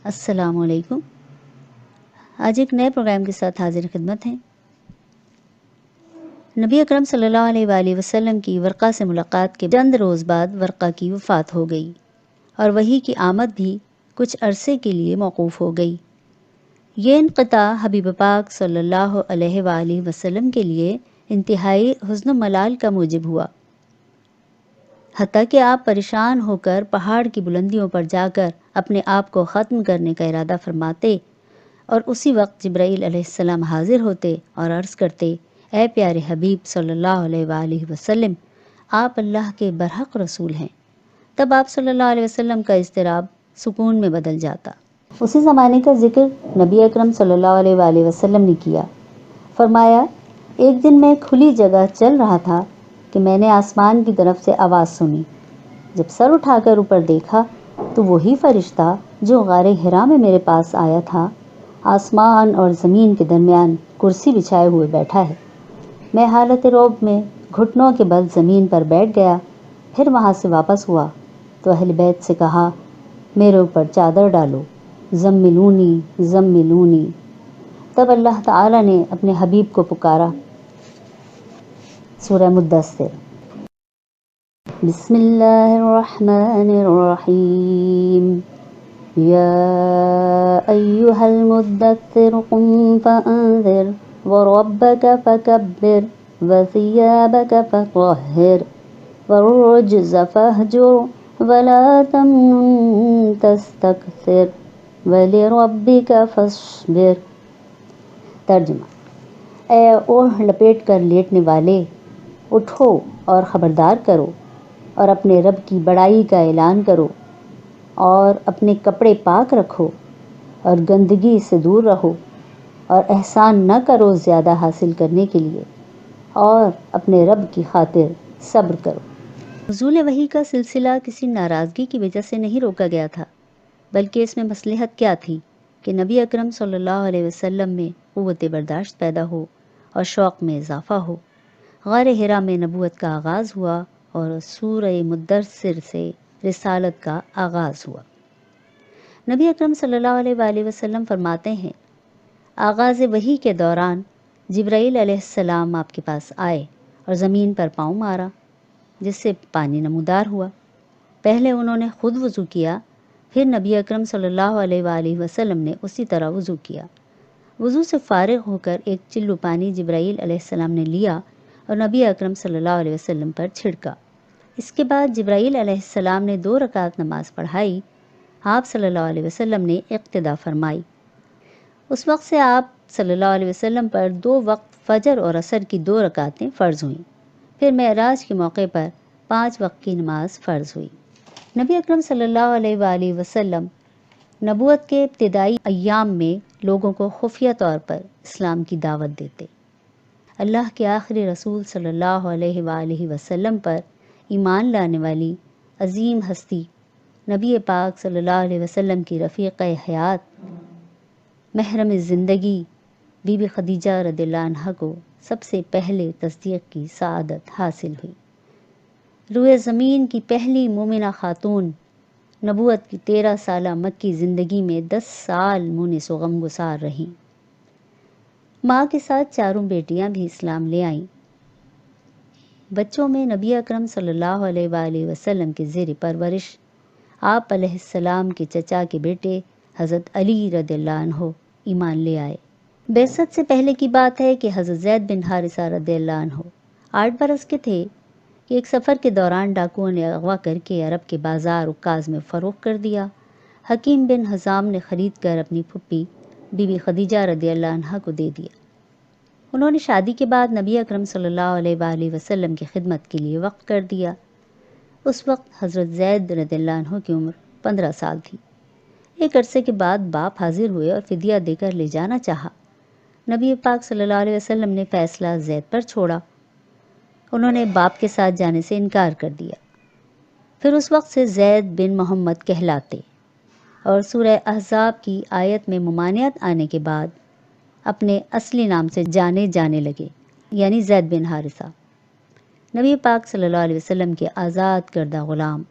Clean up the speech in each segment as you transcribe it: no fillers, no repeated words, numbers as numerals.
السلام علیکم۔ آج ایک نئے پروگرام کے ساتھ حاضر خدمت ہیں۔ نبی اکرم صلی اللہ علیہ وآلہ وسلم کی ورقہ سے ملاقات کے چند روز بعد ورقہ کی وفات ہو گئی اور وحی کی آمد بھی کچھ عرصے کے لیے موقوف ہو گئی۔ یہ انقطاع حبیب پاک صلی اللہ علیہ وآلہ وسلم کے لیے انتہائی حزن و ملال کا موجب ہوا، حتیٰ کہ آپ پریشان ہو کر پہاڑ کی بلندیوں پر جا کر اپنے آپ کو ختم کرنے کا ارادہ فرماتے، اور اسی وقت جبرائیل علیہ السلام حاضر ہوتے اور عرض کرتے: اے پیارے حبیب صلی اللہ علیہ وآلہ وسلم، آپ اللہ کے برحق رسول ہیں۔ تب آپ صلی اللہ علیہ وسلم کا اضطراب سکون میں بدل جاتا۔ اسی زمانے کا ذکر نبی اکرم صلی اللہ علیہ وآلہ وسلم نے کیا۔ فرمایا: ایک دن میں کھلی جگہ چل رہا تھا کہ میں نے آسمان کی طرف سے آواز سنی۔ جب سر اٹھا کر اوپر دیکھا تو وہی فرشتہ جو غار حرا میں میرے پاس آیا تھا، آسمان اور زمین کے درمیان کرسی بچھائے ہوئے بیٹھا ہے۔ میں حالت رعب میں گھٹنوں کے بل زمین پر بیٹھ گیا، پھر وہاں سے واپس ہوا تو اہل بیت سے کہا: میرے اوپر چادر ڈالو، زملونی زملونی۔ تب اللہ تعالی نے اپنے حبیب کو پکارا۔ سورہ مدثر۔ بسم اللہ الرحمن الرحیم۔ یا ایہا المدثر قم فانذر وربک فکبر وثیابک فطہر والرجز فاہجر ولا تمنن تستکثر ولربک فاصبر۔ ترجمہ: اے اوڑھ لپیٹ کر لیٹنے والے، اٹھو اور خبردار کرو اور اپنے رب کی بڑائی کا اعلان کرو، اور اپنے کپڑے پاک رکھو اور گندگی سے دور رہو، اور احسان نہ کرو زیادہ حاصل کرنے کے لیے، اور اپنے رب کی خاطر صبر کرو۔ نزول وحی کا سلسلہ کسی ناراضگی کی وجہ سے نہیں روکا گیا تھا، بلکہ اس میں مصلحت کیا تھی کہ نبی اکرم صلی اللہ علیہ وسلم میں قوت برداشت پیدا ہو اور شوق میں اضافہ ہو۔ غار حرا میں نبوت کا آغاز ہوا اور سورہ مدثر سے رسالت کا آغاز ہوا۔ نبی اکرم صلی اللہ علیہ وآلہ وسلم فرماتے ہیں: آغاز وحی کے دوران جبرائیل علیہ السلام آپ کے پاس آئے اور زمین پر پاؤں مارا، جس سے پانی نمودار ہوا۔ پہلے انہوں نے خود وضو کیا، پھر نبی اکرم صلی اللہ علیہ وآلہ وسلم نے اسی طرح وضو کیا۔ وضو سے فارغ ہو کر ایک چلو پانی جبرائیل علیہ السلام نے لیا اور نبی اکرم صلی اللہ علیہ وسلم پر چھڑکا۔ اس کے بعد جبرائیل علیہ السلام نے 2 رکعت نماز پڑھائی۔ آپ صلی اللہ علیہ وسلم نے اقتدا فرمائی۔ اس وقت سے آپ صلی اللہ علیہ وسلم پر 2 وقت فجر اور عصر کی 2 رکعتیں فرض ہوئیں۔ پھر معراج کے موقع پر 5 وقت کی نماز فرض ہوئی۔ نبی اکرم صلی اللہ علیہ وآلہ وسلم نبوت کے ابتدائی ایام میں لوگوں کو خفیہ طور پر اسلام کی دعوت دیتے۔ اللہ کے آخری رسول صلی اللہ علیہ وآلہ وسلم پر ایمان لانے والی عظیم ہستی نبی پاک صلی اللہ علیہ وسلم کی رفیق حیات، محرم زندگی بی بی خدیجہ رضی اللہ عنہا کو سب سے پہلے تصدیق کی سعادت حاصل ہوئی۔ روئے زمین کی پہلی مومنہ خاتون، نبوت کی 13 سالہ مکی زندگی میں 10 سال مونس و غمگسار رہیں۔ ماں کے ساتھ 4 بیٹیاں بھی اسلام لے آئیں۔ بچوں میں نبی اکرم صلی اللہ علیہ وآلہ وسلم کے زیر پرورش آپ علیہ السلام کے چچا کے بیٹے حضرت علی رضی اللہ عنہ ایمان لے آئے۔ بعثت سے پہلے کی بات ہے کہ حضرت زید بن حارثہ رضی اللہ عنہ 8 برس کے تھے کہ ایک سفر کے دوران ڈاکوؤں نے اغوا کر کے عرب کے بازار عکاظ میں فروخت کر دیا۔ حکیم بن حزام نے خرید کر اپنی پھپھی بی بی خدیجہ رضی اللہ عنہا کو دے دیا۔ انہوں نے شادی کے بعد نبی اکرم صلی اللہ علیہ وآلہ وسلم کی خدمت کے لیے وقف کر دیا۔ اس وقت حضرت زید رضی اللہ عنہ کی عمر 15 سال تھی۔ ایک عرصے کے بعد باپ حاضر ہوئے اور فدیہ دے کر لے جانا چاہا۔ نبی پاک صلی اللہ علیہ وسلم نے فیصلہ زید پر چھوڑا۔ انہوں نے باپ کے ساتھ جانے سے انکار کر دیا۔ پھر اس وقت سے زید بن محمد کہلاتے، اور سورہ احزاب کی آیت میں ممانعت آنے کے بعد اپنے اصلی نام سے جانے لگے، یعنی زید بن حارثہ۔ نبی پاک صلی اللہ علیہ وسلم کے آزاد کردہ غلام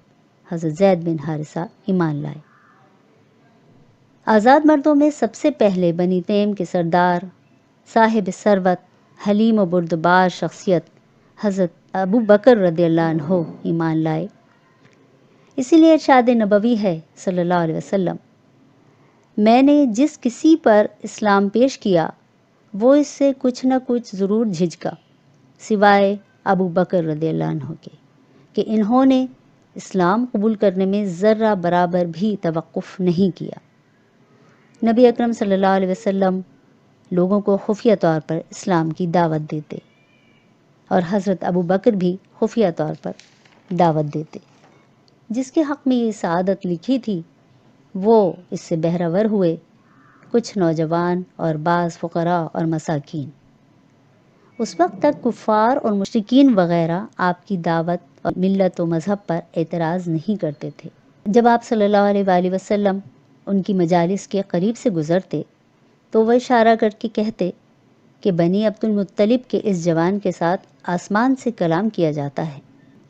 حضرت زید بن حارثہ ایمان لائے۔ آزاد مردوں میں سب سے پہلے بنی تیم کے سردار، صاحب ثروت، حلیم و بردبار شخصیت حضرت ابو بکر رضی اللہ عنہ ایمان لائے۔ اسی لیے ارشاد نبوی ہے صلی اللہ علیہ وسلم، میں نے جس کسی پر اسلام پیش کیا وہ اس سے کچھ نہ کچھ ضرور جھجکا، سوائے ابو بکر رضی اللہ عنہ کے، کہ انہوں نے اسلام قبول کرنے میں ذرہ برابر بھی توقف نہیں کیا۔ نبی اکرم صلی اللہ علیہ وسلم لوگوں کو خفیہ طور پر اسلام کی دعوت دیتے اور حضرت ابو بکر بھی خفیہ طور پر دعوت دیتے۔ جس کے حق میں یہ سعادت لکھی تھی وہ اس سے بہرہ ہوئے کچھ نوجوان اور بعض فقراء اور مساکین۔ اس وقت تک کفار اور مشرکین وغیرہ آپ کی دعوت اور ملت و مذہب پر اعتراض نہیں کرتے تھے۔ جب آپ صلی اللہ علیہ وآلہ وسلم ان کی مجالس کے قریب سے گزرتے تو وہ اشارہ کر کے کہتے کہ بنی عبد المطلب کے اس جوان کے ساتھ آسمان سے کلام کیا جاتا ہے۔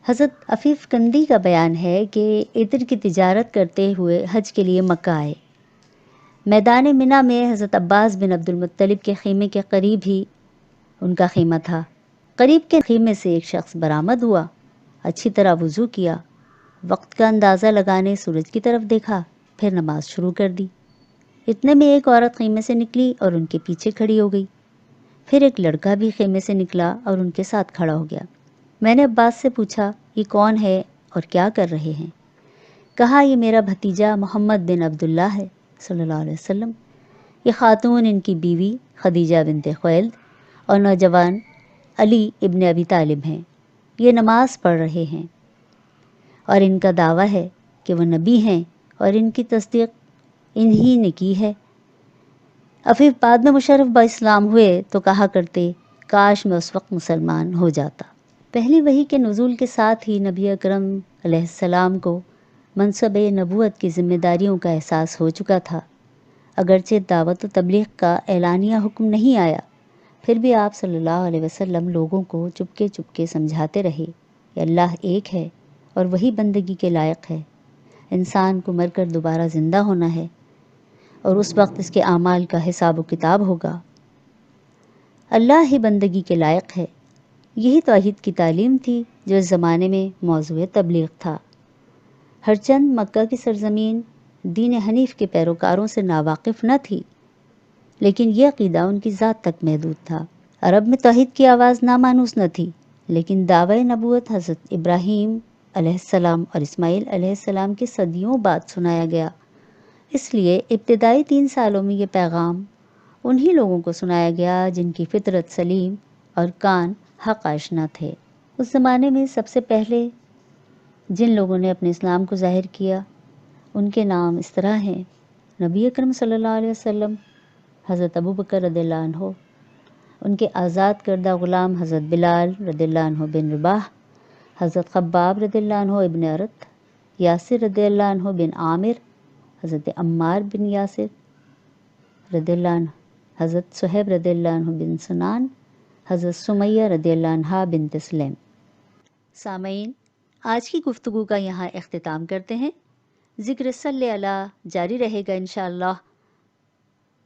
حضرت عفیف کندی کا بیان ہے کہ عطر کی تجارت کرتے ہوئے حج کے لیے مکہ آئے۔ میدان منی میں حضرت عباس بن عبد المطلب کے خیمے کے قریب ہی ان کا خیمہ تھا۔ قریب کے خیمے سے ایک شخص برآمد ہوا، اچھی طرح وضو کیا، وقت کا اندازہ لگانے سورج کی طرف دیکھا، پھر نماز شروع کر دی۔ اتنے میں ایک عورت خیمے سے نکلی اور ان کے پیچھے کھڑی ہو گئی۔ پھر ایک لڑکا بھی خیمے سے نکلا اور ان کے ساتھ کھڑا ہو گیا۔ میں نے عباس سے پوچھا یہ کون ہے اور کیا کر رہے ہیں؟ کہا یہ میرا بھتیجا محمد بن عبداللہ ہے صلی اللہ علیہ وسلم۔ یہ خاتون ان کی بیوی خدیجہ بنت خویلد اور نوجوان علی ابن ابی طالب ہیں۔ یہ نماز پڑھ رہے ہیں اور ان کا دعویٰ ہے کہ وہ نبی ہیں اور ان کی تصدیق انہی نے کی ہے۔ عفیف بعد میں مشرف با اسلام ہوئے تو کہا کرتے کاش میں اس وقت مسلمان ہو جاتا۔ پہلی وحی کے نزول کے ساتھ ہی نبی اکرم علیہ السلام کو منصب نبوت کی ذمہ داریوں کا احساس ہو چکا تھا۔ اگرچہ دعوت و تبلیغ کا اعلانیہ حکم نہیں آیا، پھر بھی آپ صلی اللہ علیہ وسلم لوگوں کو چپکے چپکے سمجھاتے رہے کہ اللہ ایک ہے اور وہی بندگی کے لائق ہے۔ انسان کو مر کر دوبارہ زندہ ہونا ہے اور اس وقت اس کے اعمال کا حساب و کتاب ہوگا۔ اللہ ہی بندگی کے لائق ہے۔ یہی توحید کی تعلیم تھی جو اس زمانے میں موضوع تبلیغ تھا۔ ہرچند مکہ کی سرزمین دین حنیف کے پیروکاروں سے ناواقف نہ تھی، لیکن یہ عقیدہ ان کی ذات تک محدود تھا۔ عرب میں توحید کی آواز نامانوس نہ تھی، لیکن دعوی نبوت حضرت ابراہیم علیہ السلام اور اسماعیل علیہ السلام کے صدیوں بعد سنایا گیا۔ اس لیے ابتدائی 3 سالوں میں یہ پیغام انہی لوگوں کو سنایا گیا جن کی فطرت سلیم اور کان حق آشنا تھے۔ اس زمانے میں سب سے پہلے جن لوگوں نے اپنے اسلام کو ظاہر کیا ان کے نام اس طرح ہیں: نبی اکرم صلی اللہ علیہ وسلم، حضرت ابو بکر رضی اللہ عنہ، ان کے آزاد کردہ غلام حضرت بلال رضی اللہ عنہ بن رباح، حضرت خباب رضی اللہ عنہ ابن ارت، یاسر رضی اللہ عنہ بن عامر، حضرت عمار بن یاسر رضی اللہ عنہ، حضرت صہیب رضی اللہ عنہ بن سنان، حضرت سمیہ رضی اللہ عنہ بنت سلیم۔ سامعین، آج کی گفتگو کا یہاں اختتام کرتے ہیں۔ ذکر صلی اللہ جاری رہے گا انشاءاللہ۔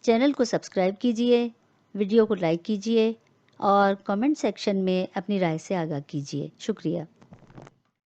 چینل کو سبسکرائب کیجئے، ویڈیو کو لائک کیجئے اور کمنٹ سیکشن میں اپنی رائے سے آگاہ کیجئے۔ شکریہ۔